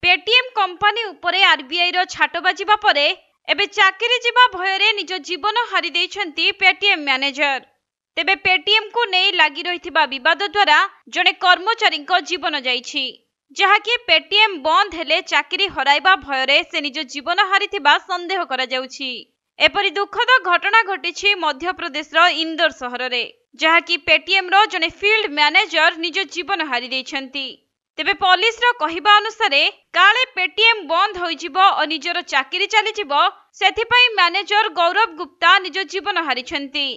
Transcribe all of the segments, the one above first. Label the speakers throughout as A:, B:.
A: Paytm company उपरे RBI रो छाट बाजिबा परे एबे चाकरी जीवा भयरे निज जीवन हारी देइछंती पेटीएम मैनेजर। तेबे पेटीएम को नहीं लगी रहिथिबा विवाद द्वारा जने कर्मचारी जीवन जाइछि, जहाँकि पेटीएम बंद हेले चाकरी हराइबा भयरे से निज जीवन हारिथिबा संदेह करा जाउछि। एपरि दुखद घटना घटिछि मध्य प्रदेश रो इंदौर सहर रे, जहाँकि पेटीएम रो जने फील्ड मैनेजर निज जीवन हारी देइछंती। तेबे पुलिस रो कहिबा अनुसार काले पेटीएम बंद होइजिबो और निजर चाकरी चलीजिबो, सेथिपई मैनेजर गौरव गुप्ता निज जीवन हारिछंती।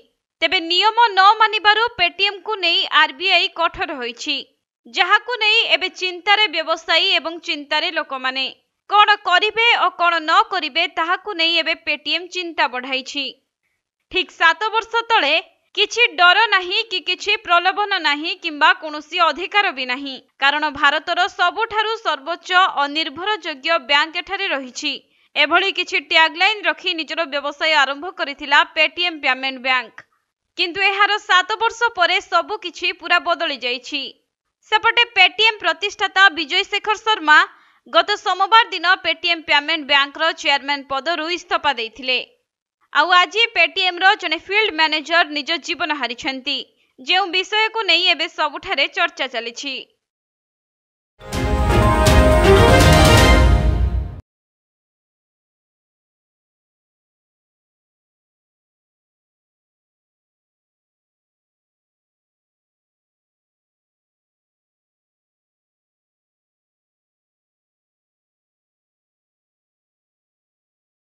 A: तेबे नियम न मानिबारु पेटीएम को नहीं आरबीआई कठोर होइछि, जहाकु नहीं एबे चिंतारे व्यवसायी एवं चिंतारे लोक माने कौन करिबे और कौन न करिबे ताहाकु नहीं एबे पेटीएम चिंता बढ़ाइछि। ठीक 7 वर्ष तले किछि डर नाही कि किछि प्रलोभन नाही किंबा कोनोसी अधिकार भी नाही, कारण भारतर सबुठारु सर्वोच्च अनिर्भरयोग्य बैंक एठारे रहिछि। एभली किछि टैगलाइन रखी निजर व्यवसाय आरंभ करिथिला पेटीएम पेमेंट बैंक, किंतु एहार 7 वर्ष परे सबु किछि पूरा बदली जाइछि। सेपटे पेटीएम प्रतिष्ठाता विजय शेखर शर्मा गत सोमवार दिन पेटीएम पेमेंट बैंक रो चेयरमैन पदरु इस्तीफा देइथिले। आउ आज पेटीएम रो जने फील्ड मैनेजर निज जीवन हारिछंती, जे विषय को नहीं एबे सबुठारे चर्चा चलिछि।